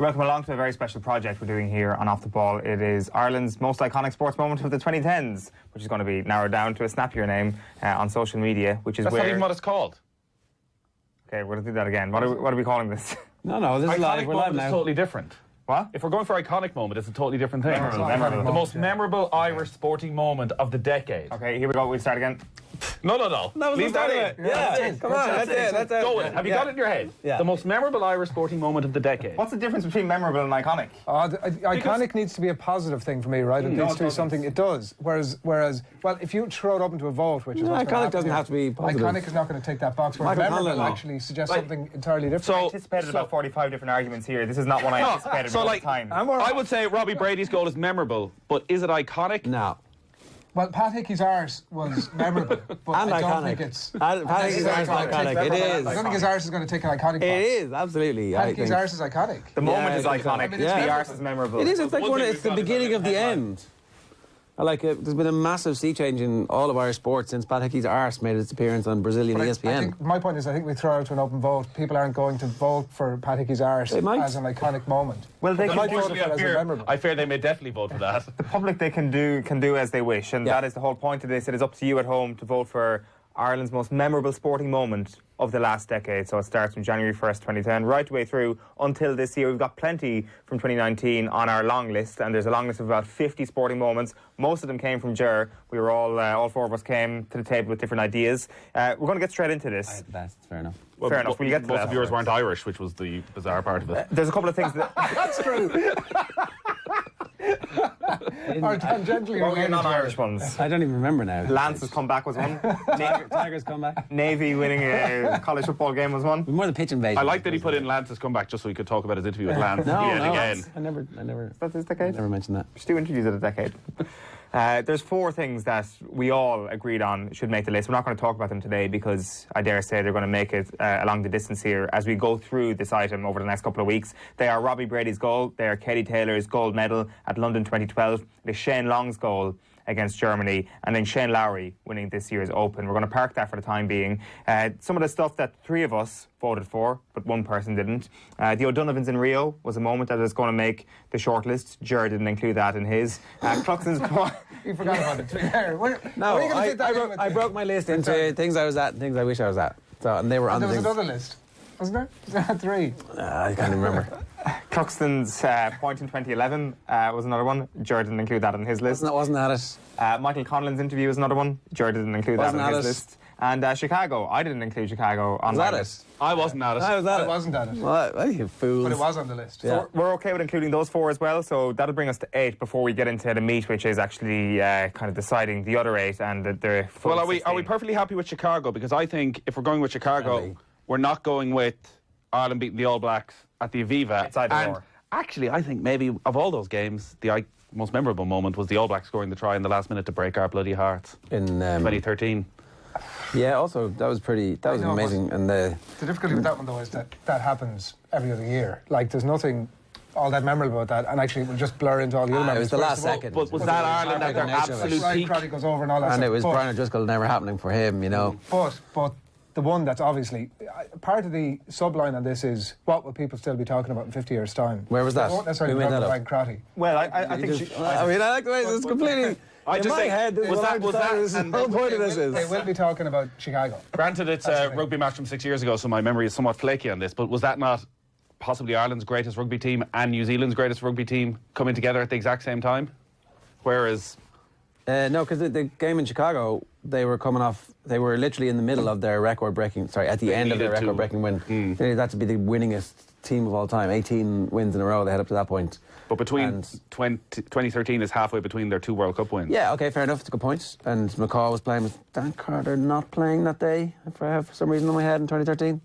Welcome along to a very special project we're doing here on Off the Ball. It is Ireland's most iconic sports moment of the 2010s, which is going to be narrowed down to a snappier name on social media, which is That's not even what it's called. Okay, we're going to do that again. What are we calling this? No, this is live. We're live now. Is totally different. What? If we're going for iconic moment, it's a totally different thing. Memorable. The most memorable Irish sporting moment of the decade. Okay, here we go. We'll start again. No. Leave that in. Yeah, come on, that's it. Go with it. Have you got it in your head? Yeah. The most memorable Irish sporting moment of the decade. What's the difference between memorable and iconic? Iconic needs to be a positive thing for me, right? It needs to be something. It does. Whereas, well, if you throw it up into a vote, which is what's iconic doesn't have to be positive. Iconic is not going to take that box. Whereas memorable actually suggests something entirely different. I anticipated about 45 different arguments here. This is not one I anticipated all the time. I would say Robbie Brady's goal is memorable, but is it iconic? No. Well, Pat Hickey's arse was memorable, but And I don't iconic. think it's... Pat Hickey's arse is iconic. It is. I don't think his arse is going to take an iconic box. It is, absolutely. Pat Hickey's arse is iconic. The moment is I think so. iconic. The arse is memorable. It is. It's like it's the beginning of the end. There's been a massive sea change in all of Irish sports since Pat Hickey's arse made its appearance on Brazilian ESPN. My point is, I think we throw out to an open vote. People aren't going to vote for Pat Hickey's arse as an iconic moment. Well, they might can vote for it as a memorable. I fear they may definitely vote for that. The public, they can do as they wish, and that is the whole point of this. It is up to you at home to vote for Ireland's most memorable sporting moment of the last decade. So it starts from January 1st, 2010, right the way through until this year. We've got plenty from 2019 on our long list, and there's a long list of about 50 sporting moments. Most of them came from Ger. We were all four of us came to the table with different ideas. We're going to get straight into this. That's fair enough. Well, fair enough. We'll get to most that. of yours weren't Irish, which was the bizarre part of it. There's a couple of things that... That's true. Or tangentially related non-Irish ones. I don't even remember now. Lance's comeback was one. Tigers come back. Navy winning a college football game was one. More the pitch invasion. I like that he put in Lance's comeback just so he could talk about his interview with Lance again. I never. Is that this decade? Never mentioned that. There's 2 interviews of the decade. There's 4 things that we all agreed on should make the list. We're not going to talk about them today because I dare say they're going to make it along the distance here as we go through this item over the next couple of weeks. They are Robbie Brady's goal, they are Katie Taylor's gold medal at London 2012, it is Shane Long's goal against Germany, and then Shane Lowry winning this year's Open. We're going to park that for the time being. Some of the stuff that 3 of us voted for, but 1 person didn't. The O'Donovans in Rio was a moment that is going to make the shortlist. Ger didn't include that in his. Cluxton's... You forgot about it. No, I broke my list into things I was at and things I wish I was at. So, and they were on there the was things. another list, wasn't there? Was there 3? I can't even remember. Cluxton's point in 2011 was another one. Ger didn't include that on his list. Wasn't at it. Michael Conlon's interview was another one. Ger didn't include that on his list. And Chicago, I didn't include Chicago on my list. I wasn't at it. I was at it. I wasn't at it. Well, you fools. But it was on the list. So we're okay with including those 4 as well. So that'll bring us to 8 before we get into the meat, which is actually kind of deciding the other 8 and the full Well, are we 16. perfectly happy with Chicago? Because I think if we're going with Chicago, we're not going with Ireland beating the All Blacks at the Aviva. It's either or. Actually, I think maybe of all those games, the most memorable moment was the All Blacks scoring the try in the last minute to break our bloody hearts in 2013. Yeah, also that was pretty. That was amazing. And the difficulty with that one though is that happens every other year. Like there's nothing all that memorable about that, and actually it will just blur into all the other. It was the last second. But was that Ireland at their absolute peak? Crowley goes over and all that. And stuff. it was Brian O'Driscoll never happening for him, you know. But the one that's obviously part of the subline on this is what will people still be talking about in 50 years' time? Where was that? Won't necessarily Who made talk that about up? Ryan Crotty. Well, I think... I like the way this is completely... In my head, was that the whole point of this is... They will be talking about Chicago. Granted, it's a rugby match from 6 years ago, so my memory is somewhat flaky on this, but was that not possibly Ireland's greatest rugby team and New Zealand's greatest rugby team coming together at the exact same time? Whereas... no, because the game in Chicago, they were coming off... They were literally in the middle of their record-breaking... Sorry, at the end of their record-breaking win. They needed that to be the winningest team of all time. 18 wins in a row they had up to that point. But between 2013 is halfway between their 2 World Cup wins. Yeah, OK, fair enough. It's a good point. And McCaw was playing with Dan Carter not playing that day, if I have for some reason in my head, in 2013.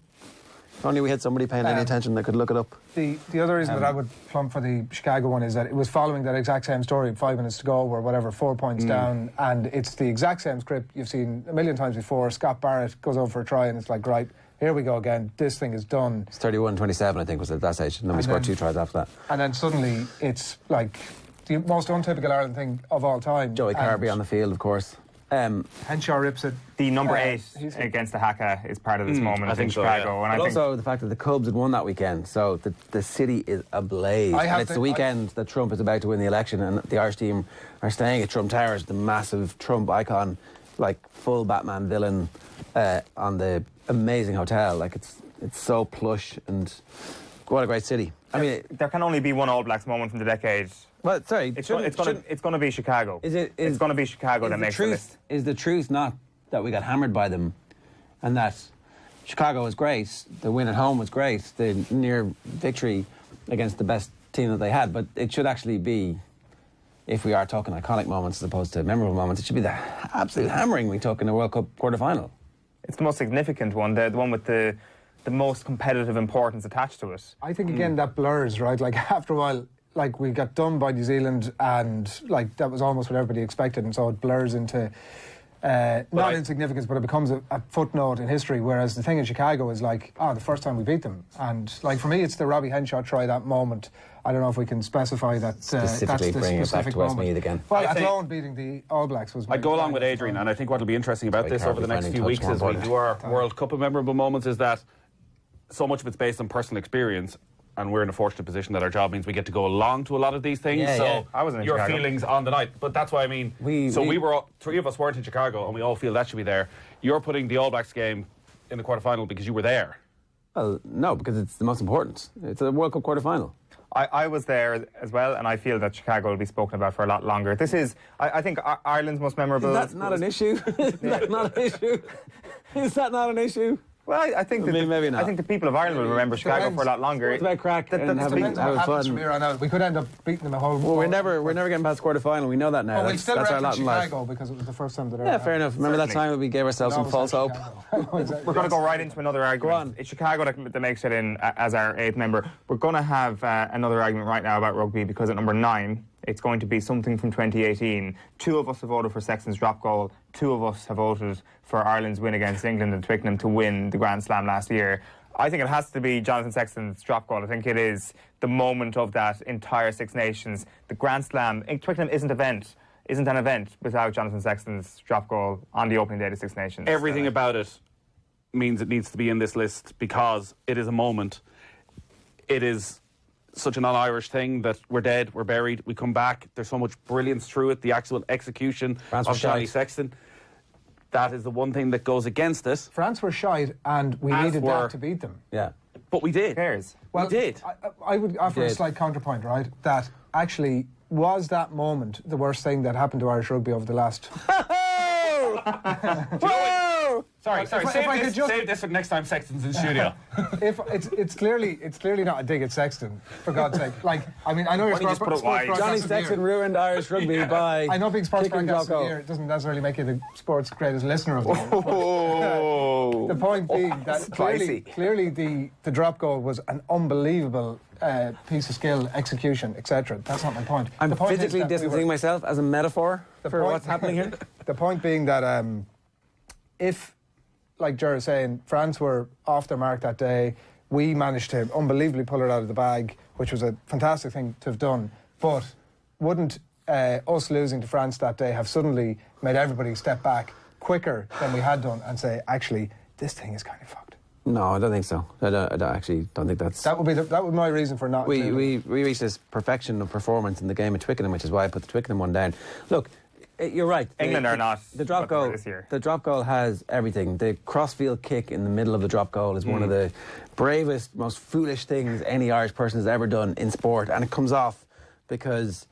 If only we had somebody paying any attention that could look it up. The other reason that I would plump for the Chicago one is that it was following that exact same story, 5 minutes to go, or whatever, 4 points down, and it's the exact same script you've seen a million times before. Scott Barrett goes over for a try, and it's like, right, here we go again, this thing is done. It's 31-27, I think, was at that stage, and then we scored 2 tries after that. And then suddenly, it's like the most untypical Ireland thing of all time. Joey Carby on the field, of course. Henshaw rips it. The number 8 he's- against the Haka is part of this moment I think in so, Chicago. yeah. And I But think also the fact that the Cubs had won that weekend, so the city is ablaze. I have And it's to- the weekend that Trump is about to win the election, and the Irish team are staying at Trump Towers, the massive Trump icon, like full Batman villain, on the amazing hotel. Like it's so plush, and what a great city. I mean, there can only be one All Blacks moment from the decade. well, sorry, It's going to be Chicago. It's going to be Chicago that makes the list. Is the truth not that we got hammered by them, and that Chicago was great, the win at home was great, the near victory against the best team that they had, but it should actually be, if we are talking iconic moments as opposed to memorable moments, it should be the absolute hammering we took in the World Cup quarter-final. It's the most significant one, the one with the most competitive importance attached to it. I think again that blurs, right? Like after a while, like we got done by New Zealand, and like that was almost what everybody expected, and so it blurs into not insignificance, but it becomes a footnote in history. Whereas the thing in Chicago is like, the first time we beat them, and like for me, it's the Robbie Henshaw try, that moment. I don't know if we can specify that. Specifically that's the bringing it back specific to Westmeath moment. again. Well, I think- Athlone beating the All Blacks was. I'd go along with Adrian, and I think what will be interesting about Like this over the Harvey next finding few touch weeks more as we important. do our World Cup of memorable moments is that so much of it's based on personal experience, and we're in a fortunate position that our job means we get to go along to a lot of these things. Yeah, so yeah. I wasn't in your Chicago. feelings on the night, but that's what I mean. We were all, 3 of us weren't in Chicago, and we all feel that should be there. You're putting the All Blacks game in the quarter-final because you were there. Well, no, because it's the most important. It's a World Cup quarter-final. I was there as well, and I feel that Chicago will be spoken about for a lot longer. This is, I think, Ireland's most memorable. Is that not an issue? Is that not an issue? Is that not an issue? Well, I think that maybe not. I think the people of Ireland will remember Chicago for a lot longer. It's about crack and It having depends what happens fun. from here on out. We could end up beating them a whole. Well, we're never getting past the quarter-final. We know that now. Oh, we'll still that's our reference lot in life. Chicago because it was the first time that. Yeah, fair enough. Remember that Certainly. time when we gave ourselves some false hope? We're going to go right into another argument. on. It's Chicago that makes it in as our 8th member. We're going to have another argument right now about rugby because at number 9, it's going to be something from 2018. 2 of us have voted for Sexton's drop goal. 2 of us have voted for Ireland's win against England and Twickenham to win the Grand Slam last year. I think it has to be Jonathan Sexton's drop goal. I think it is the moment of that entire Six Nations. The Grand Slam, Twickenham isn't an event without Jonathan Sexton's drop goal on the opening day of the Six Nations. Everything about it means it needs to be in this list because it is a moment. It is such an all-Irish thing that we're dead, we're buried, we come back. There's so much brilliance through it, the actual execution France of was Johnny shite. Sexton. That is the one thing that goes against it. France were shite, and we As needed were- that to beat them. Yeah. But we did. Who cares? We did. I would offer a did. slight counterpoint, right? That actually was that moment the worst thing that happened to Irish rugby over the last. Sorry, if I could just- save this for next time Sexton's in studio. If it's clearly not a dig at Sexton, for God's sake. Like, I mean, I know you're Why don't you just put it wide? broadcaster Johnny of the year. Sexton ruined Irish rugby by I know being sports kicking broadcaster of Jocko. the year doesn't necessarily make you the sports greatest listener of the year. Oh. The point being that Spicy. clearly the drop goal was an unbelievable piece of skill, execution, etc. That's not my point. I'm The point is physically that we distancing were- myself as a metaphor for point- what's happening here. The point being that if, like Gerard's saying, France were off their mark that day, we managed to unbelievably pull it out of the bag, which was a fantastic thing to have done. But wouldn't us losing to France that day have suddenly made everybody step back quicker than we had done and say, actually, this thing is kind of fucked? No, I don't think so. I actually don't think that's... That would be my reason for not. We including it. reached this perfection of performance in the game at Twickenham, which is why I put the Twickenham one down. Look, you're right. England are not The drop what they were goal. this year. The drop goal has everything. The crossfield kick in the middle of the drop goal is one of the bravest, most foolish things any Irish person has ever done in sport, and it comes off because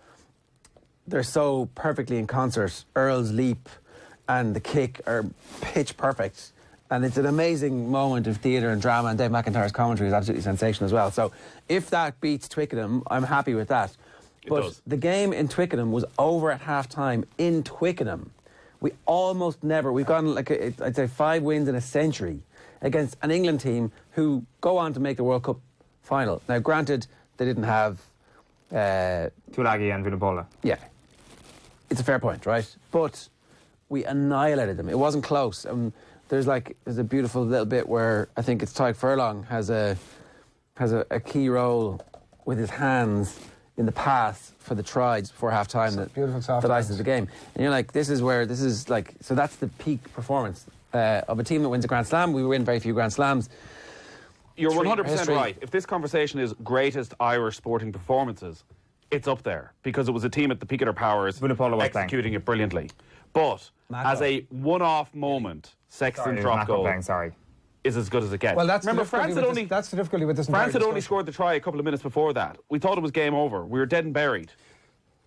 they're so perfectly in concert. Earl's leap and the kick are pitch perfect. And it's an amazing moment of theatre and drama, and Dave McIntyre's commentary is absolutely sensational as well. So if that beats Twickenham, I'm happy with that. But does. the game in Twickenham was over at half-time in Twickenham. We almost never... We've gone, like, I'd say 5 wins in a century against an England team who go on to make the World Cup final. Now, granted, they didn't have... Tulagi and Vunipola. Yeah. It's a fair point, right? But we annihilated them. It wasn't close. There's a beautiful little bit where I think it's Tyke Furlong has a key role with his hands in the path for the tries before half time that ices the game. And you're like, this is like, so that's the peak performance of a team that wins a Grand Slam. We win very few Grand Slams. You're 100% right. If this conversation is greatest Irish sporting performances, it's up there because it was a team at the peak of their powers executing it brilliantly. But as a one-off moment, Sexton drop goal is as good as it gets. Well, that's remember that's the difficulty with this. France had only scored the try a couple of minutes before that. We thought it was game over. We were dead and buried.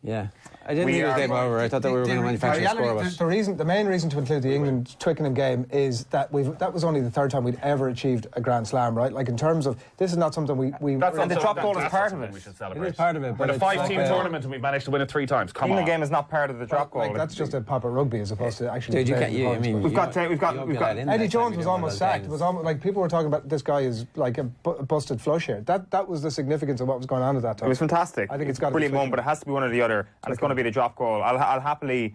Yeah, I didn't think it was game over. I thought that we were going to manufacture a score. The main reason to include the England-Twickenham game is that that was only the third time we'd ever achieved a Grand Slam, right? Like in terms of, this is not something we and the drop goal is part of it. We should celebrate. It is part of it. But a 5-team tournament and we've managed to win it 3 times. Come on. The game is not part of the drop goal. Like, that's just a pop at rugby as opposed to actually. Dude, we've got Eddie Jones was almost sacked. It was almost like people were talking about this guy is like a busted flush here. That was the significance of what was going on at that time. It was fantastic. I think it's got a brilliant moment, but it has to be one or the other, and it's going to be the drop goal. I'll happily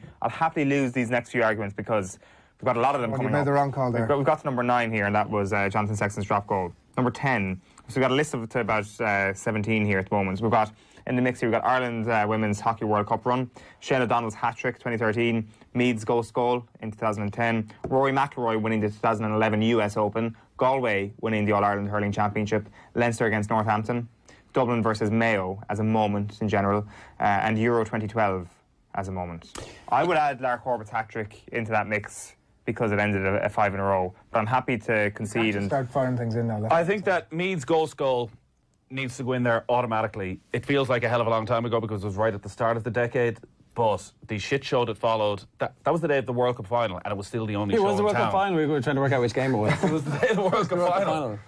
lose these next few arguments because we've got a lot of them coming up. You made the wrong call there. We've got to number 9 here, and that was Jonathan Sexton's drop goal. Number 10. So we've got a list of to about 17 here at the moment. We've got in the mix here, we've got Ireland Women's Hockey World Cup run, Shane O'Donnell's hat-trick 2013, Meade's ghost goal in 2010, Rory McIlroy winning the 2011 US Open, Galway winning the All-Ireland Hurling Championship, Leinster against Northampton, Dublin versus Mayo as a moment in general, and Euro 2012 as a moment. I would add Lara Corbett's hat-trick into that mix because it ended a 5 in a row, but I'm happy to concede and start firing things in now. I think that Meade's ghost goal needs to go in there automatically. It feels like a hell of a long time ago because it was right at the start of the decade, but the shit show that followed, that was the day of the World Cup final, and it was still the only show in town. It was the World Cup final. We were trying to work out which game it was. It was the day of the World Cup final.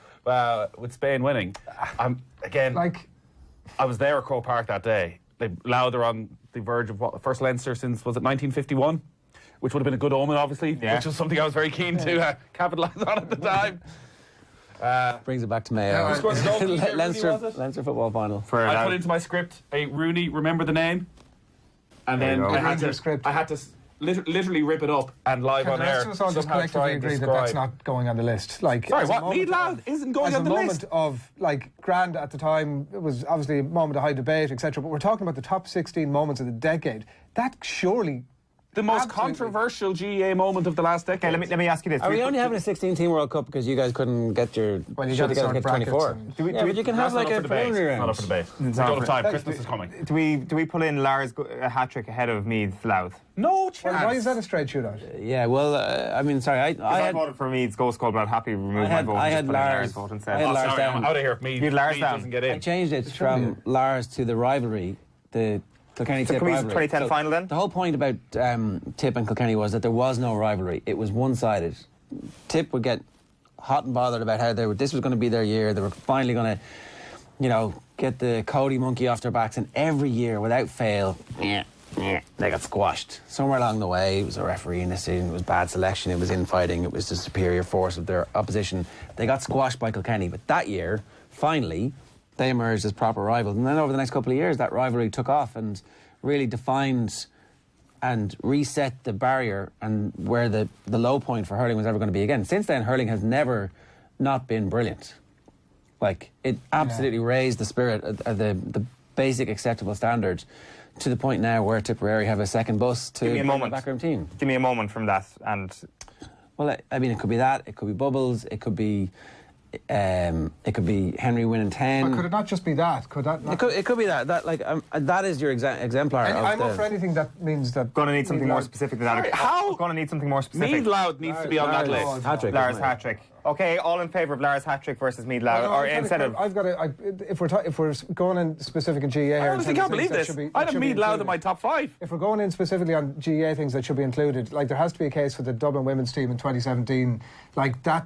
With Spain winning. I was there at Croke Park that day. Louder on the verge of the first Leinster since, was it 1951? Which would have been a good omen, obviously, which was something I was very keen to capitalise on at the time. Brings it back to Mayo. Leinster football final. I put into my script a Rooney, remember the name? And then I had to literally rip it up and live on air. Let's all just collectively agree that that's not going on the list. Like, sorry, what? Meath Loud isn't going on the list. As a moment of, like, grand at the time, it was obviously a moment of high debate, etc. But we're talking about the top 16 moments of the decade. That surely... The most controversial GAA moment of the last decade. Okay, let me ask you this. Are we only having a 16-team World Cup because you guys couldn't get your... Well, you got to get 24. But you can have like a preliminary round. Not up for debate. We don't have time. Christmas is coming. Do we pull in Lara's hat-trick ahead of Meade's Louth? No chance. Well, why is that a straight shootout? Yeah, well, I mean, sorry, I voted for Meade's ghost goal, but I'm happy to remove my vote. I had Lara's vote instead. Lars down. I'm out of here. Meade doesn't get in. I changed it from Lars to the rivalry, the Kilkenny-Tip rivalry. 2010 final then? The whole point about Tip and Kilkenny was that there was no rivalry. It was one-sided. Tip would get hot and bothered about how this was going to be their year. They were finally going to, get the Cody monkey off their backs, and every year, without fail, they got squashed. Somewhere along the way, it was a refereeing decision, it was bad selection, it was infighting, it was the superior force of their opposition. They got squashed by Kilkenny, but that year, finally, they emerged as proper rivals. And then over the next couple of years, that rivalry took off and really defined and reset the barrier and where the low point for hurling was ever going to be again. Since then, hurling has never not been brilliant. Like, it absolutely raised the spirit, the basic acceptable standard, to the point now where Tipperary have a second bus to the backroom team. Give me a moment from that. And well, I mean, it could be that, it could be Bubbles, it could be Henry winning 10. But could it not just be that? Could that not? It could be that. That is your exemplar. I'm up for anything that means that. Going to need something more specific than that. How? Going to need something more specific. Meath Loud needs to be on that list. Lara's hat-trick. Okay, all in favour of Lara's hat-trick versus Meath Loud, or instead of... I've got to... If we're going in specific in GA here... I honestly can't believe this. I'd have Meath Loud in my top 5. If we're going in specifically on GA things that should be included, like there has to be a case for the Dublin women's team in 2017, like that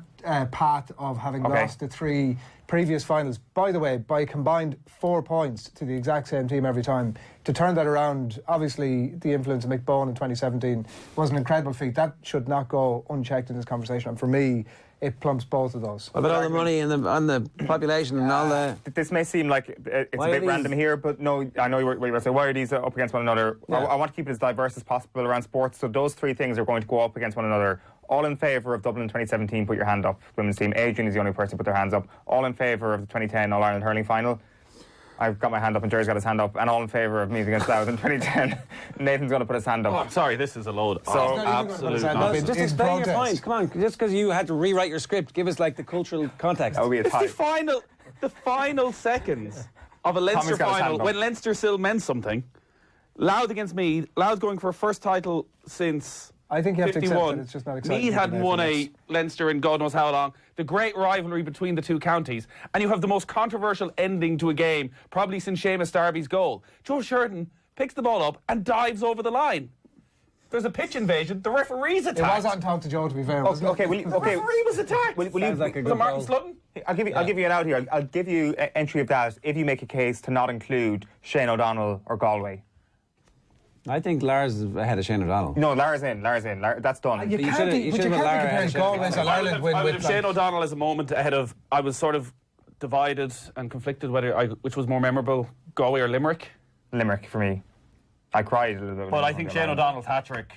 path of having lost the 3 previous finals, by the way, by combined 4 points to the exact same team every time, to turn that around, obviously the influence of Mick Bowen in 2017 was an incredible feat. That should not go unchecked in this conversation, and for me, it plumps both of those. What about all the money and on the population and all the... This may seem like it's a bit random here, but no, I know what you were saying. Why are these up against one another? Yeah. I want to keep it as diverse as possible around sports, so those 3 things are going to go up against one another. All in favour of Dublin 2017, put your hand up. Women's team. Adrian is the only person to put their hands up. All in favour of the 2010 All-Ireland Hurling Final. I've got my hand up and Jerry's got his hand up, and all in favour of Meath against Louth in 2010. Nathan's going to put his hand up. Oh, I'm sorry, this is a load. So, Absolute hand up. nonsense. Just In explain your protest. point. Come on, just because you had to rewrite your script, give us like the cultural context. That would be a It's tie. the final seconds of a Leinster Tommy's got his final hand up. when Leinster still meant something. Louth against Meath. Louth going for a first title since I think you have to accept 51. that it's just not exciting. Meath hadn't today won for a us. Leinster in God knows how long. The great rivalry between the two counties. And you have the most controversial ending to a game, probably since Seamus Darby's goal. Joe Sheridan picks the ball up and dives over the line. There's a pitch invasion. The referee's It attacked. was on top to Joe, to be fair. wasn't it? Okay, The referee was attacked. Will you, Sounds like a Was good it Martin goal. Slutton? I'll give you an out here. I'll give you an entry of that if you make a case to not include Shane O'Donnell or Galway. I think Lars is ahead of Shane O'Donnell. No, Lara's in. That's done. You You can't should've- be, you but you should've can't be Lara comparing ahead of Galway's Shane. All-Ireland win I would with have Shane like, O'Donnell as a moment ahead of. I was sort of divided and conflicted which was more memorable, Galway or Limerick. Limerick for me. I cried a little bit. But I think Shane O'Donnell's hat-trick.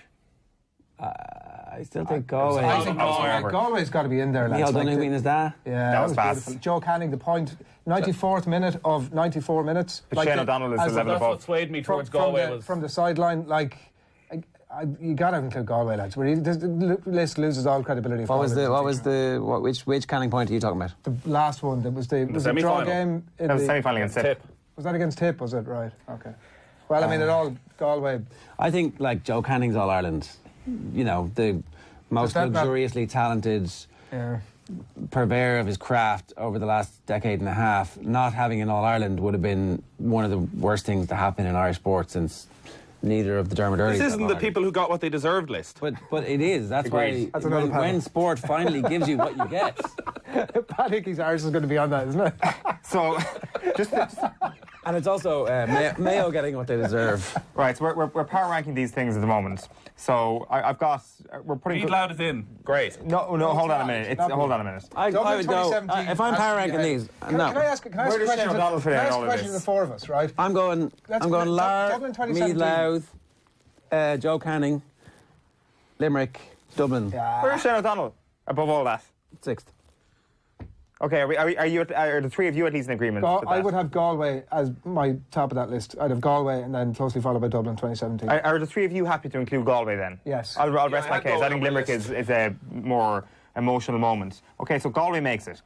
I still think Galway. I think Galway. Galway's got to be in there, lads. Neil Like Donoghue is that? Yeah, That was fast. beautiful. Joe Canning, the point, 94th minute of 94 minutes. But Shane O'Donnell is the as level That's what above. swayed me from, towards from Galway. the, was from the sideline, like, you got to include Galway, lads. The list loses all credibility. of Which Canning point are you talking about? The last one, that was the draw semi-final. game. In That was the, semi-final against Tip. Tip. was that against Tip, was it? Right, okay. Well, I mean, it all, Galway. I think like Joe Canning's All Ireland. You know, the most that not- luxuriously talented Yeah. purveyor of his craft over the last decade and a half. Not having an All Ireland would have been one of the worst things to happen in Irish sport since neiter of the Dermot Earlys. This have isn't the All-Ireland. people who got what they deserved list. But it is. That's Agreed. why That's another panel. when sport finally gives you what you get. Pat Hickey's Irish is going to be on that, isn't it? So, just And it's also Mayo getting what they deserve. right. So we're power ranking these things at the moment. So I've got. We're putting. Meath Louth is in. Great. No, hold on a not. minute. Not hold on a minute. I Dublin would go. 2017 If I'm has power to be ranking ahead. these, Can I ask a Where does question? Shane O'Donnell fit in Can I ask all a of question to this? the four of us, right? I'm going Lar, Dublin Meath 2017. Louth, Joe Canning, Limerick, Dublin, Where's Shane O'Donnell above all that? sixth. Okay, are the three of you at least in agreement? with I that? would have Galway as my top of that list. I'd have Galway and then closely followed by Dublin 2017. Are the three of you happy to include Galway then? Yes. I'll rest I my had case. Galway I think on my Limerick list. is a more emotional moment. Okay, so Galway makes it.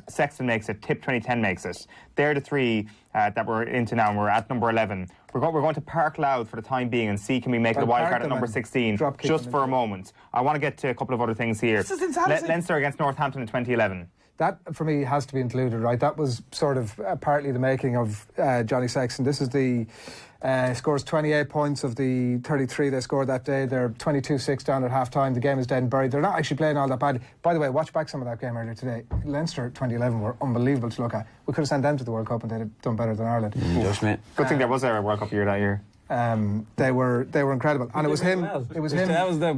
Sexton makes it. Tip 2010 makes it. They're the three that we're into now, and we're at number 11. We're going to park Louth for the time being and see can we make it a Well, wild park card at them number and 16 drop kick just them for a into it. moment. I want to get to a couple of other things here. This is insanity. Leinster against Northampton in 2011. That, for me, has to be included, right? That was sort of partly the making of Johnny Sexton. This is the scores 28 points of the 33 they scored that day. They're 22-6 down at half-time. The game is dead and buried. They're not actually playing all that bad. By the way, watch back some of that game earlier today. Leinster 2011 were unbelievable to look at. We could have sent them to the World Cup and they'd have done better than Ireland. Joe Schmidt. Good thing there was a World Cup year that year. They were incredible, and it was him. It was him.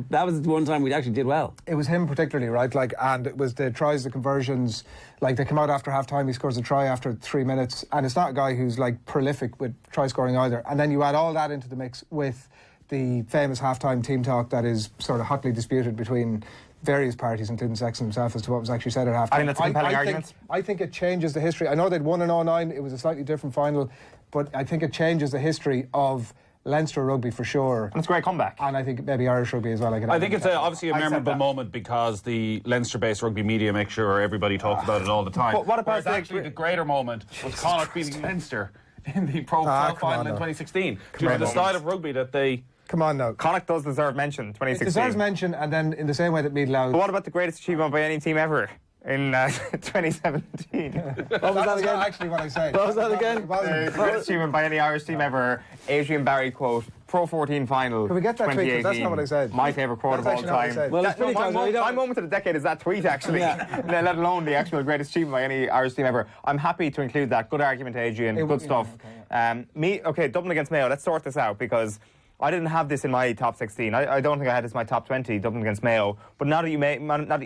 That was the one time we actually did well. It was him particularly, right? Like, and it was the tries, the conversions. Like, they come out after half time, he scores a try after 3 minutes, and it's not a guy who's like prolific with try scoring either. And then you add all that into the mix with the famous half-time team talk that is sort of hotly disputed between various parties, including Sexton himself, as to what was actually said at half-time. I think that's a compelling argument. I think it changes the history. I know they'd won in 09, it was a slightly different final, but I think it changes the history of Leinster rugby for sure. And it's a great comeback. And I think maybe Irish rugby as well. I think it's obviously a I said memorable that. moment because the Leinster-based rugby media make sure everybody talks about it all the time. But what about Whereas the- actually the greater moment was Connacht beating Leinster in the Pro come final on in now. 2016 due to Great the style moment. of rugby that they... Come on now. Connacht does deserve mention, It 2016. deserves mention, and then in the same way that Meath Louth. But what about the greatest achievement by any team ever in 2017? What was that again? Actually, what I said. What was that again? It wasn't. The greatest achievement by any Irish team ever. Adrian Barry quote, Pro 14 final. Can we get that tweet? 'Cause 2018. that's not what I said. My favourite quote That's of all actually not what I time. said. Well, it's pretty close. We don't- My moment of the decade is that tweet, actually. Let alone the actual greatest achievement by any Irish team ever. I'm happy to include that. Good argument, Adrian. Good stuff. Dublin against Mayo. Let's sort this out because I didn't have this in my top 16. I don't think I had this in my top 20, Dublin against Mayo. But now that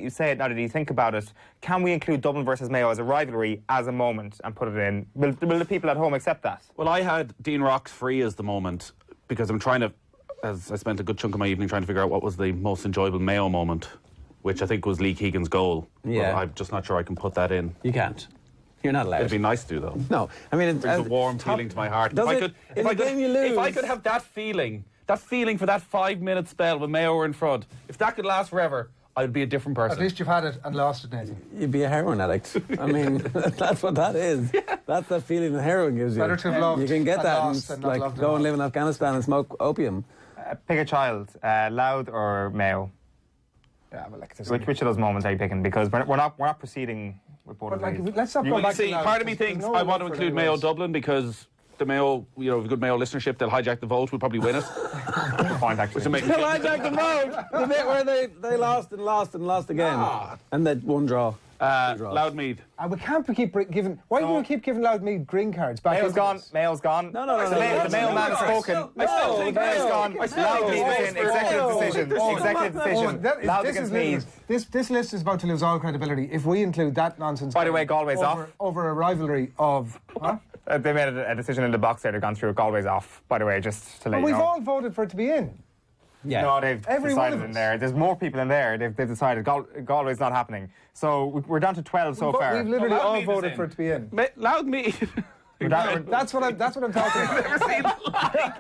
you say it, now that you think about it, can we include Dublin versus Mayo as a rivalry, as a moment, and put it in? Will the people at home accept that? Well, I had Dean Rock's free as the moment because I'm trying to, as I spent a good chunk of my evening trying to figure out what was the most enjoyable Mayo moment, which I think was Lee Keegan's goal. Yeah. But I'm just not sure I can put that in. You can't. You're not allowed. It'd be nice to, though. No, I mean, It brings a warm feeling to my heart. Does it? In the game you lose. If I could have that feeling for that 5-minute spell when Mayo were in front, if that could last forever, I'd be a different person. At least you've had it and lost it, Nathan. You'd be a heroin addict. I mean, that's what that is. Yeah. That's the feeling that heroin gives you. Better to have loved You can get and that lost and and not like loved go and and live in Afghanistan and smoke opium. Pick a child, Louth or Mayo. Yeah, but like Which of those moments are you picking? Because we're not proceeding with both of But these. like, let's not go Well, you back see, to Louth, part of me because thinks there's no I want to love for include it Mayo anyways. Dublin because the Mayo, a good Mayo listenership, they'll hijack the vote. We'll probably win it. Point, actually. Which will make me They'll hijack the vote. The bit where they lost and lost and lost again. And that one draw. Loudmead. And we can't keep giving. Why do we keep giving Loudmead green cards back? Mayo's into gone. this? Mayo's gone. No. The mailman has spoken. No, Mayo's gone. Loudmead is in executive decision. Executive decision. Loud against Mead. This list is about to lose all credibility if we include that nonsense. By the way, Galway's off. Over a rivalry of. Huh? They made a decision in the box there. They've gone through. Galway's off. By the way, just to let But you we've know. all voted for it to be in. Yeah. No, they've Every one decided of in us. there. There's more people in there. They've decided. Galway's not happening. So we're down to 12 so far. We've literally No, all Loudmead is voted in. for it to be in. Loudmead. That's what I'm talking about.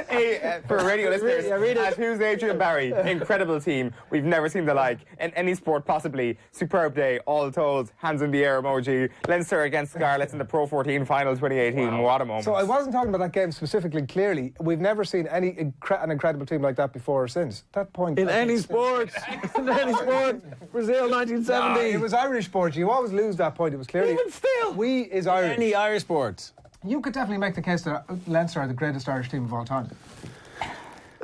Hey, for radio listeners, read it. who's Adrian Barry? Incredible team. We've never seen the like in any sport possibly. Superb day, all told. Hands in the air emoji. Leinster against Scarlets in the Pro 14 final 2018. Wow. What a moment. So I wasn't talking about that game specifically. Clearly, we've never seen an incredible team like that before or since. That point In any sport. In any sport. Brazil 1970. It was Irish sport. You always lose that point. It was clearly. Even still. We is Irish. Any Irish sport. You could definitely make the case that Leinster are the greatest Irish team of all time.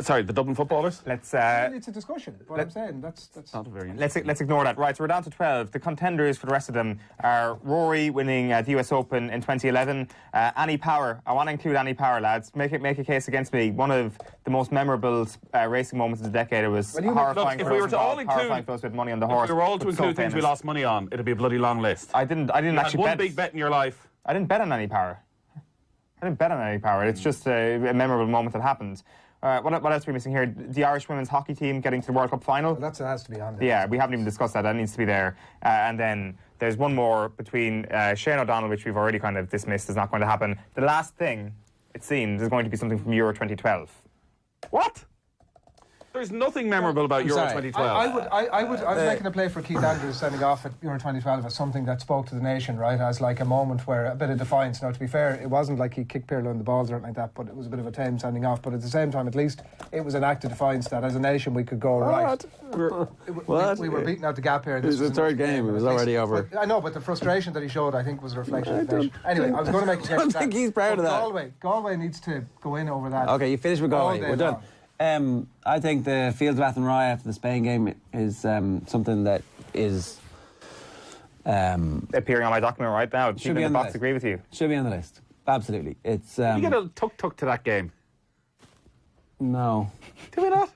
Sorry, the Dublin footballers? Let's It's a discussion. What I'm saying, that's Not a very let's ignore that. Right, so we're down to 12. The contenders for the rest of them are Rory winning the US Open in 2011. Annie Power. I want to include Annie Power, lads. Make a case against me. One of the most memorable racing moments of the decade. It was horrifying. Look, if we were to all include, horrifying for us with money on the horse. if we were all to but so include things we famous. lost money on, it'd be a bloody long list. I didn't You had actually one bet. big bet in your life. I didn't bet on Annie Power. I didn't bet on Annie Power. It's just a memorable moment that happened. What else are we missing here? The Irish women's hockey team getting to the World Cup final. Well, that has to be on there. Yeah, we haven't even discussed that. That needs to be there. And then there's one more between Shane O'Donnell, which we've already kind of dismissed is not going to happen. The last thing, it seems, is going to be something from Euro 2012. What? There's nothing memorable about Euro sorry. 2012. I was making a play for Keith Andrews sending off at Euro 2012 as something that spoke to the nation, right? As like a moment where a bit of defiance. Now, to be fair, it wasn't like he kicked Pirlo in the balls or anything like that, but it was a bit of a tame sending off. But at the same time, at least, it was an act of defiance that as a nation we could go, right. We were beating out the gap here. It was the third game. It was already over. But I know, but the frustration that he showed, I think, was a reflection of the nation. Anyway, I was going to make a case. I don't think he's proud of that. Galway needs to go in over that. Okay, you finished with all Galway. day We're done. long. I think the Fields of Athenry after the Spain game is something that is Appearing on my document right now. People be in on the the box list. agree with you. should be on the list. Absolutely, it's you get a tuk-tuk to that game. no, Do we not?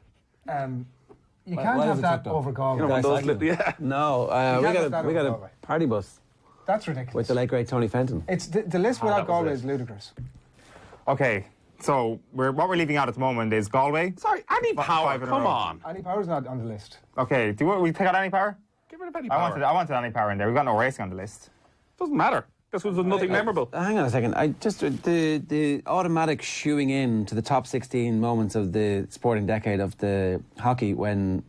You Why can't is have it that tucked up? over Galway. You know, one of those Exactly. yeah. no. You We can't have got that we got over a Galway. party bus That's ridiculous. with the late great Tony Fenton. It's the list that without was Galway it. is ludicrous. Okay, so what we're leaving out at the moment is Galway. Sorry, Annie Power, five in a come row. on. Annie Power's not on the list. Okay, we take out Annie Power? Get rid of Annie I Power. wanted Annie Power in there. We've got no racing on the list. Doesn't matter. This was nothing memorable. Hang on a second. I just the automatic shooing in to the top 16 moments of the sporting decade of the hockey when,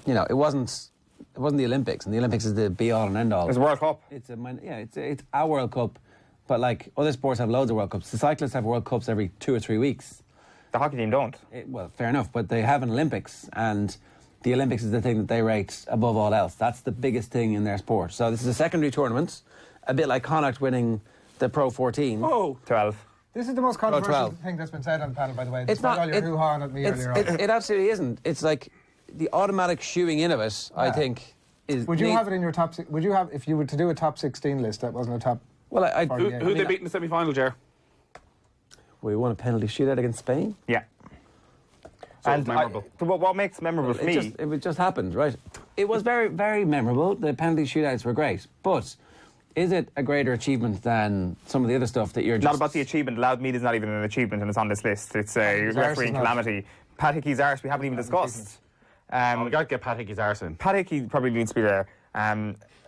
you know, it wasn't the Olympics, and the Olympics is the be all and end all. It was a World Cup. It's our World Cup, but like other sports have loads of World Cups. The cyclists have World Cups every 2 or 3 weeks. The hockey team don't. Well, fair enough, but they have an Olympics, and the Olympics is the thing that they rate above all else. That's the biggest thing in their sport. So this is a secondary tournament, a bit like Connacht winning the Pro 14. Oh, 12. This is the most controversial 12. thing that's been said on the panel, by the way. It's Despite not. all your hoo-ha on at me earlier on. It absolutely isn't. It's like the automatic shooing in of it. I think is. Would you have it in your top six? Would you have, if you were to do a top 16 list that wasn't a top? Well, I Who- who they beat in the semi-final, Ger? we won a penalty shootout against Spain. Yeah. So it was memorable. What makes memorable for me? It just happened, right? It was very, very memorable. The penalty shootouts were great, but is it a greater achievement than some of the other stuff that you're just... Not about the achievement. Loudmead is not even an achievement, and it's on this list. It's a His arse refereeing is not. calamity. Pat Hickey's arse we haven't even discussed. We got to get Pat Hickey's arse in. Pat Hickey probably needs to be there.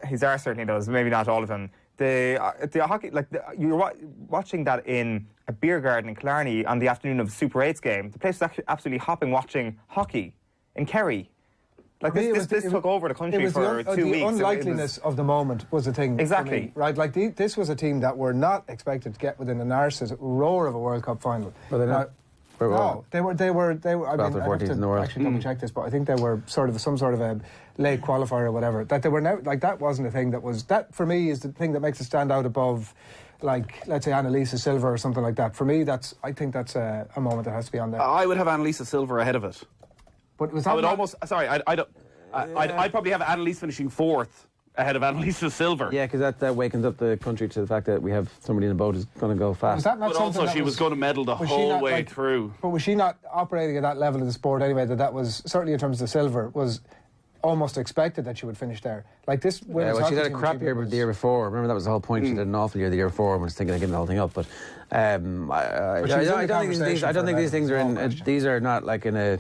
His arse certainly does, maybe not all of him. The hockey, you're watching that in a beer garden in Killarney on the afternoon of the Super 8's game. The place was actually absolutely hopping watching hockey in Kerry. This took over the country for 2 weeks. The unlikeliness of the moment was the thing. Exactly. For me, right? This was a team that were not expected to get within an arse's roar of a World Cup final. Well, they not. No, they were. I mean, I have in the world. actually double check this, but I think they were some sort of a late qualifier or whatever. That they were now that wasn't a thing that was that for me is the thing that makes it stand out above, let's say Annalisa Silva or something like that. For me, I think that's a moment that has to be on there. I would have Annalisa Silva ahead of it. But was that I would almost. Sorry, I'd probably have Annalise finishing 4th ahead of Annalisa Silva. Yeah, because that wakens up the country to the fact that we have somebody in the boat who's going to go fast. Was that not But also, she was going to medal the whole way through. But was she not operating at that level of the sport anyway? That was certainly in terms of the silver was almost expected that she would finish there. Like this. Well, she had a crap year the year before. Remember, that was the whole point. She did an awful year the year before. I was thinking of giving the whole thing up, but I don't think these things are in. These are not like in a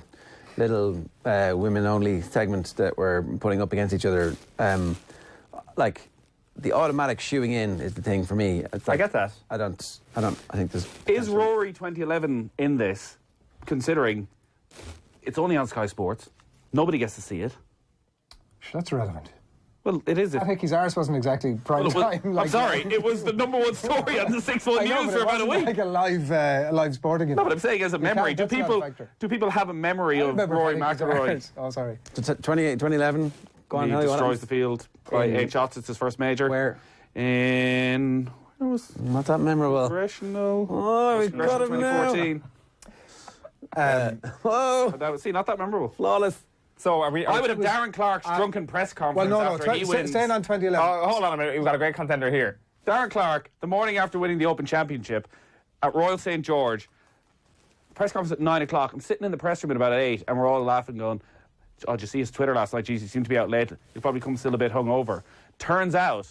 little women-only segment that we're putting up against each other. Like the automatic shoeing in is the thing for me. It's like, I get that. I think there's. Is Rory 2011 in this? Considering it's only on Sky Sports, nobody gets to see it. That's irrelevant. Well, it is. I think his arse wasn't exactly prime time. I'm sorry, it was the #1 story on the 6-1 News for about a week. Like a live sporting event. No, but I'm saying as a memory. Do people have a memory of Rory McIlroy? Oh, sorry. 2011. Go on, he destroys the field by 8 shots. It's his first major. Where? In... Where was... Not that memorable. Gresham, Oh, we got him 2014. Whoa. See, not that memorable. Flawless. So I would have Darren Clark's drunken press conference after he wins. Staying on 2011. Hold on a minute, we've got a great contender here. Darren Clark, the morning after winning the Open Championship at Royal St. George, press conference at 9 o'clock. I'm sitting in the press room at about 8, and we're all laughing, going, oh, did you see his Twitter last night? Geez, he seemed to be out late. He'll probably come still a bit hungover. Turns out,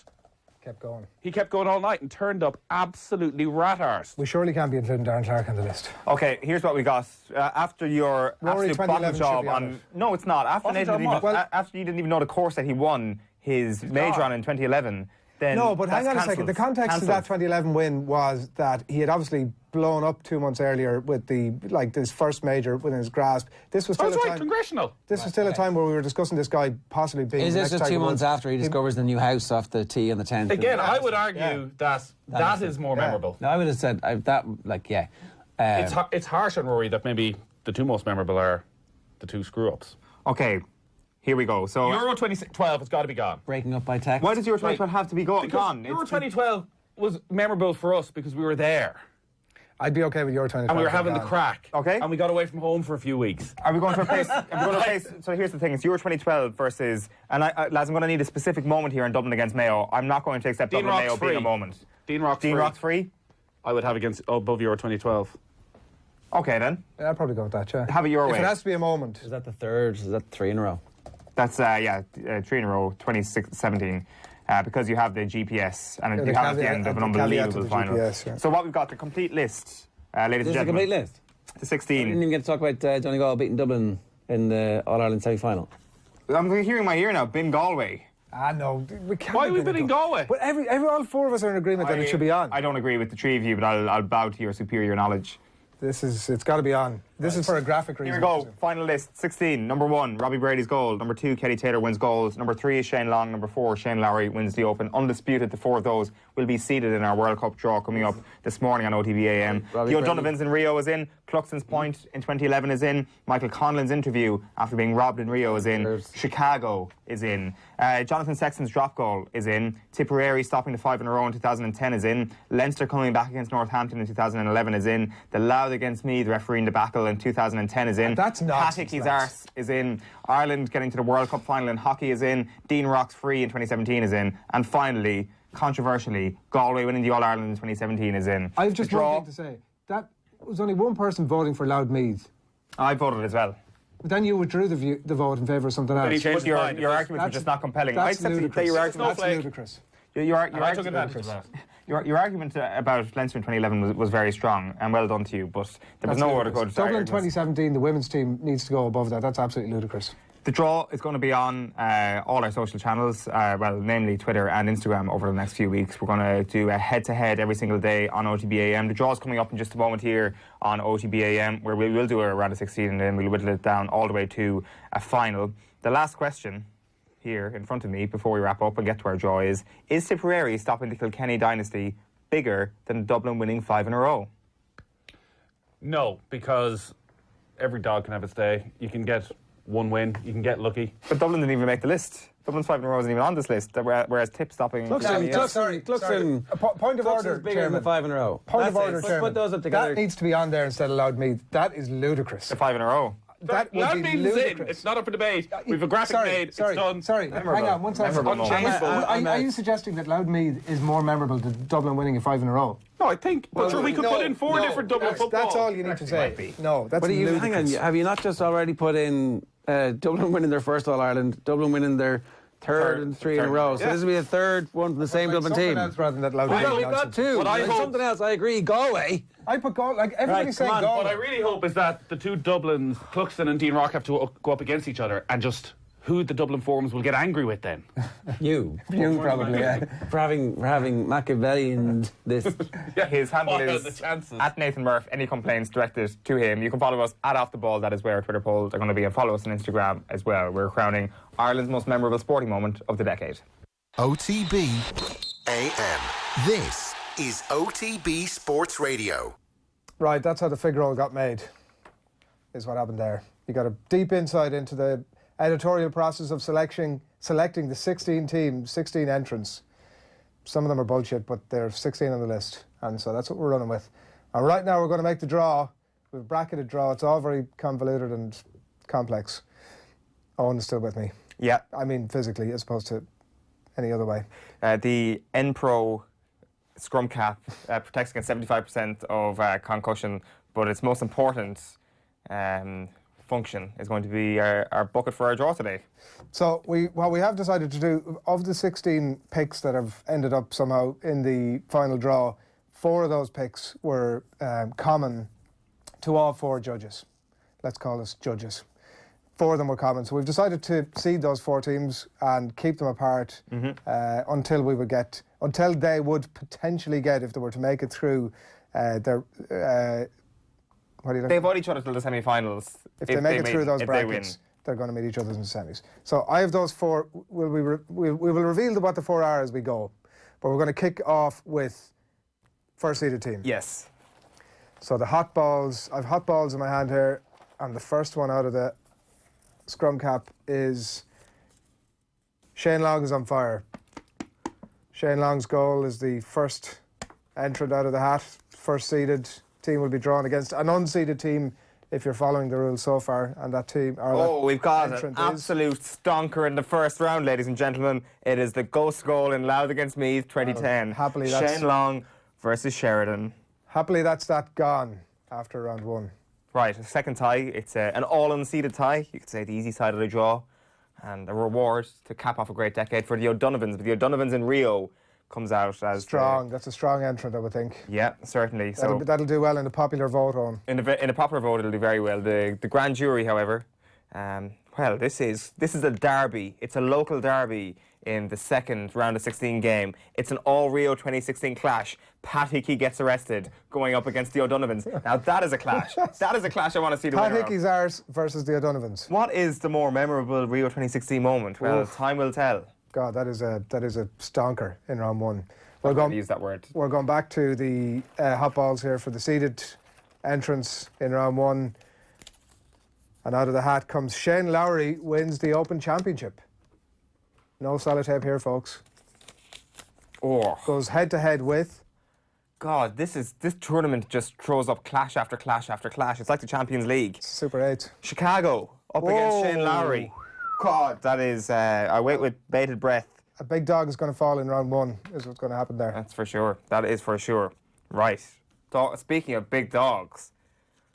kept going. He kept going all night and turned up absolutely rat-arsed. We surely can't be including Darren Clark on the list. Okay, here's what we got. After your Rory absolute bottle job on... No, it's not. After you didn't even know the course that he won his major on in 2011... Then no, but hang on a second. The context of that 2011 win was that he had obviously blown up 2 months earlier with this first major within his grasp. This was still congressional. This was still a time where we were discussing this guy possibly being. Is this just 2 months after he discovers the new house off the tee and the 10th? Again, I would argue that is more memorable. No, I would have said it's harsh on Rory that maybe the 2 most memorable are the 2 screw-ups. Okay. Here we go. So Euro 2012 has got to be gone. Breaking up by text. Why does Euro 2012 have to be gone? Euro 2012 was memorable for us because we were there. I'd be okay with Euro 2012. And we were having the crack. Okay. And we got away from home for a few weeks. Are we going to replace... So here's the thing. It's Euro 2012 versus... And lads, I'm going to need a specific moment here in Dublin against Mayo. I'm not going to accept Dean Dublin Rock's Mayo being a moment. Dean Rock's free? I would have above Euro 2012. Okay, then. Yeah, I'd probably go with that, yeah. Have it your way. If it has to be a moment. Is that the third? Is that 3 in a row? That's, 3 in a row, 2017, because you have the GPS, and you have at the end of an unbelievable final. GPS, yeah. So what we've got, the complete list, ladies and gentlemen. This is a complete list? The 16. I didn't even get to talk about Donegal beating Dublin in the All-Ireland semi-final. I'm hearing my ear now, Bin Galway. No, we can't. Why are we bidding Galway? But all 4 of us are in agreement that it should be on. I don't agree with the 3 of you, but I'll bow to your superior knowledge. It's got to be on. This is for a graphic reason. Here we go. Final list. 16. Number 1, Robbie Brady's goal. Number 2, Kelly Taylor wins goals. Number 3 is Shane Long. Number 4, Shane Lowry wins the Open. Undisputed, the 4 of those will be seeded in our World Cup draw coming up this morning on OTB AM. The O'Donovan's in Rio is in. Cluxton's point in 2011 is in. Michael Conlon's interview after being robbed in Rio is in. Chicago is in. Jonathan Sexton's drop goal is in. Tipperary stopping the 5 in a row in 2010 is in. Leinster coming back against Northampton in 2011 is in. The Louth against me, the refereeing debacle in 2010 is in. That's nonsense. Pat Hickey's arse is in. Ireland getting to the World Cup final in hockey is in. Dean Rock's free in 2017 is in. And finally, controversially, Galway winning the All-Ireland in 2017 is in. I've just one thing to say. That was only one person voting for Louth Meath. I voted as well. But then you withdrew the vote in favour of something else. But your arguments were just not compelling. That's ludicrous. That's ludicrous. Your argument about Leinster in 2011 was very strong and well done to you, but there was no other good. Dublin 2017, the women's team needs to go above that. That's absolutely ludicrous. The draw is going to be on all our social channels, namely Twitter and Instagram over the next few weeks. We're going to do a head-to-head every single day on OTB AM. The draw is coming up in just a moment here on OTB AM, where we will do a round of 16 and then we'll whittle it down all the way to a final. The last question here in front of me before we wrap up and get to our draw is Tipperary stopping the Kilkenny dynasty bigger than Dublin winning 5 in a row? No, because every dog can have its day. You can get one win, you can get lucky. But Dublin didn't even make the list. Dublin's 5 in a row isn't even on this list, whereas Tip stopping... Sorry. Point of order, bigger than the 5 in a row. Point of order, Chairman. Put those up together. That needs to be on there instead of Loudmead. That is ludicrous. The 5 in a row. That would be ludicrous. It's not up for debate. We've a graphic made. It's done. Hang on, one second. Are you suggesting that Loudmead is more memorable than Dublin winning a 5 in a row? No, I think. But sure, we could put in 4 different Dublin football. That's all you need to say. No, that's ludicrous. Hang on, have you not just already put in Dublin winning their first All-Ireland, Dublin winning their third and 3 in a row? So this will be a third one from the same Dublin team. Else rather than that loud we've got 2. Something else, I agree. Galway. I put Galway. Like everybody's saying Galway. What I really hope is that the 2 Dublins, Cluxton and Dean Rock, have to go up against each other and just who the Dublin forums will get angry with then. You probably, yeah. For having Machiavellian this. His handle is at Nathan Murph. Any complaints directed to him. You can follow us at Off the Ball. That is where our Twitter polls are going to be. And follow us on Instagram as well. We're crowning Ireland's most memorable sporting moment of the decade. OTB AM. This is OTB Sports Radio. Right, that's how the fig roll got made, is what happened there. You got a deep insight into the editorial process of selecting the 16 teams, 16 entrants. Some of them are bullshit, but there are 16 on the list, and so that's what we're running with. And right now we're going to make the draw. We've a bracketed draw. It's all very convoluted and complex. Owen is still with me. Yeah. I mean physically as opposed to any other way. The N-Pro scrum cap protects against 75% of concussion, but its most important function is going to be our bucket for our draw today. So what we have decided to do, of the 16 picks that have ended up somehow in the final draw, 4 of those picks were common to all 4 judges. Let's call us judges. 4 of them were common. So we've decided to seed those 4 teams and keep them apart until they would potentially get, if they were to make it through their... They avoid each other till the semi-finals. If they make it through those brackets, they're going to meet each other in the semis. So I have those 4. We will reveal what the 4 are as we go. But we're going to kick off with first seeded team. Yes. So the hot balls, I've hot balls in my hand here, and the first one out of the scrum cap is Shane Long is on fire. Shane Long's goal is the first entrant out of the hat, first seeded team will be drawn against an unseeded team if you're following the rules so far, and that team we've got an absolute stonker in the first round, ladies and gentlemen. It is the ghost goal in Louth against Meath 2010. Happily Shane Long versus Sheridan. Happily that's gone after round 1. Right, a second tie. It's an all unseeded tie. You could say the easy side of the draw, and a reward to cap off a great decade for the O'Donovans. But the O'Donovans in Rio comes out as strong. That's a strong entrant, I would think. Yeah, certainly. That'll do well in the popular vote, on. In a popular vote, it'll do very well. The grand jury, however, this is a derby. It's a local derby in the second round of 16 game. It's an all Rio 2016 clash. Pat Hickey gets arrested going up against the O'Donovans. Now that is a clash. That is a clash I want to see. Pat Hickey's ours versus the O'Donovans. What is the more memorable Rio 2016 moment? Well, time will tell. God, that is a stonker in round 1. We're going to use that word. We're going back to the hot balls here for the seeded entrance in round 1. And out of the hat comes Shane Lowry wins the Open Championship. No sellotape here, folks. Goes head to head with... God, this tournament just throws up clash after clash after clash. It's like the Champions League. Super 8. Chicago up against Shane Lowry. God, that is... I wait with bated breath. A big dog is going to fall in round 1, is what's going to happen there. That's for sure. That is for sure. Right. Speaking of big dogs,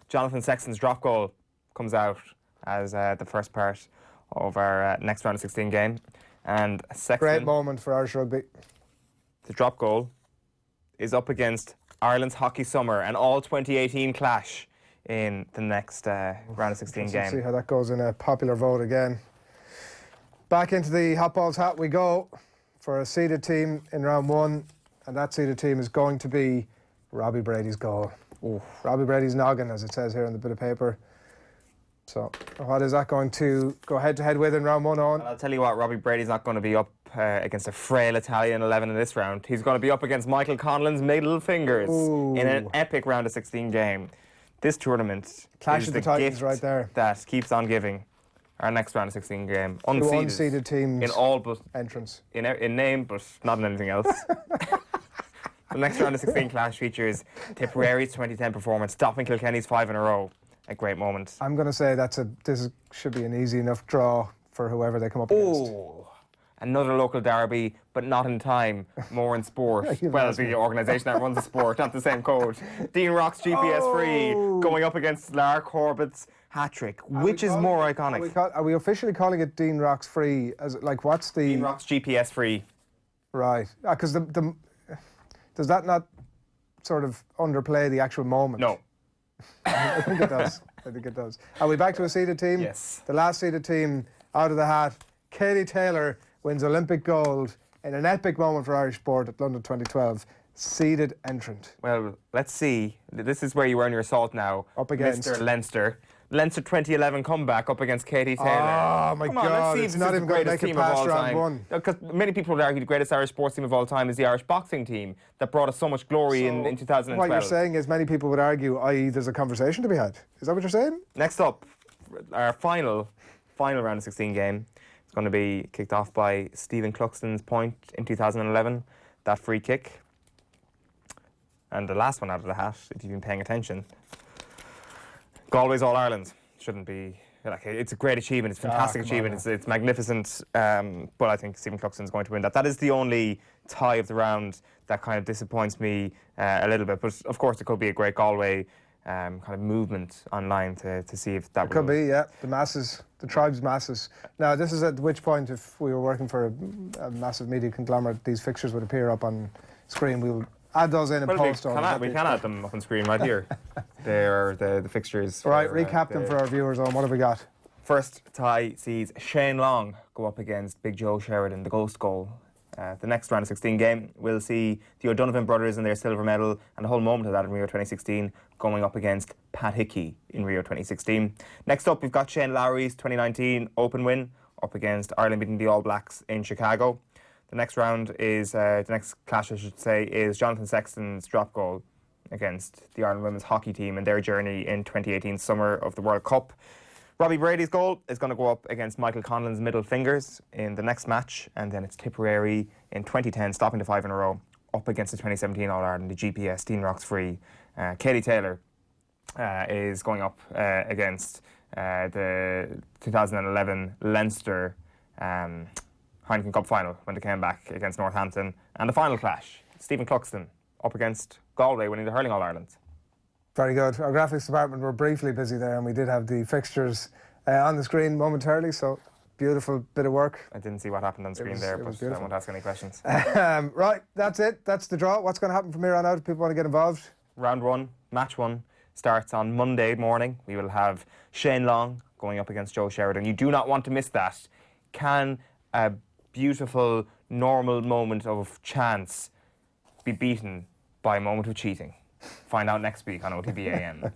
Jonathan Sexton's drop goal comes out as the first part of our next round of 16 game. And Sexton... Great moment for Irish rugby. The drop goal is up against Ireland's Hockey Summer, an all 2018 clash in the next round of 16 game. See how that goes in a popular vote again. Back into the hot balls hat we go for a seeded team in round 1, and that seeded team is going to be Robbie Brady's goal. Ooh. Robbie Brady's noggin, as it says here on the bit of paper. So, what is that going to go head-to-head with in round 1 on? I'll tell you what, Robbie Brady's not going to be up against a frail Italian 11 in this round. He's going to be up against Michael Conlon's middle fingers in an epic round of 16 game. This tournament Clash is of the the Titans gift right there. that keeps on giving. Our next round of 16 game. Two unseeded teams in all but entrance. In name, but not in anything else. The next round of 16 clash features Tipperary's 2010 performance, stopping Kilkenny's 5 in a row. A great moment. I'm going to say should be an easy enough draw for whoever they come up against. Oh, another local derby, but not in time, more in sport. Well, the organisation that runs the sport, not the same code. Dean Rock's GPS free going up against Lar Corbett's hat-trick. Which is more iconic? Are we officially calling it Dean Rock's free? What's the... Dean Rock's GPS free. Right. Because does that not sort of underplay the actual moment? No. I think it does. Are we back to a seeded team? Yes. The last seeded team out of the hat. Katie Taylor wins Olympic gold in an epic moment for Irish sport at London 2012. Seeded entrant. Well, let's see. This is where you earn your salt now. Up against Mr. Leinster. Leinster 2011 comeback up against Katie Taylor. Oh my Come on, God! let's see if It's this not is even the going to greatest make it team of past all round time. 1. Because many people would argue the greatest Irish sports team of all time is the Irish boxing team that brought us so much glory in 2012. What you're saying is many people would argue, i.e. there's a conversation to be had. Is that what you're saying? Next up, our final round of 16 game. It's going to be kicked off by Stephen Cluxton's point in 2011. That free kick. And the last one out of the hat, if you've been paying attention, Galway's All-Ireland. Shouldn't be... it's a great achievement. It's a fantastic achievement. It's magnificent. But I think Stephen Cluxton's going to win that. That is the only tie of the round that kind of disappoints me a little bit. But of course, it could be a great Galway kind of movement online to see if that could be. Yeah, the masses, the tribe's masses. Now, this is at which point, if we were working for a massive media conglomerate, these fixtures would appear up on screen. We'll add those in and post on. We can add them up on screen right here. They are the fixtures. Right, recap them for our viewers on. What have we got? First tie sees Shane Long go up against Big Joe Sheridan, the ghost goal. The next round of 16 game, we'll see the O'Donovan brothers in their silver medal and the whole moment of that in Rio 2016 going up against Pat Hickey in Rio 2016. Next up, we've got Shane Lowry's 2019 Open win up against Ireland beating the All Blacks in Chicago. The next round is, the next clash I should say, is Jonathan Sexton's drop goal against the Ireland women's hockey team in their journey in 2018 summer of the World Cup. Robbie Brady's goal is going to go up against Michael Conlon's middle fingers in the next match, and then it's Tipperary in 2010, stopping the 5 in a row, up against the 2017 All-Ireland, the GPS, Dean Rock's free. Katie Taylor is going up against the 2011 Leinster Heineken Cup final when they came back against Northampton. And the final clash, Stephen Cluxton up against Galway winning the hurling All-Ireland. Very good. Our graphics department were briefly busy there, and we did have the fixtures on the screen momentarily, so beautiful bit of work. I didn't see what happened on screen there, but I won't ask any questions. Right, that's it. That's the draw. What's going to happen from here on out if people want to get involved? Round 1, match 1, starts on Monday morning. We will have Shane Long going up against Joe Sheridan. You do not want to miss that. Can a beautiful, normal moment of chance be beaten by a moment of cheating? Find out next week on OTB AM.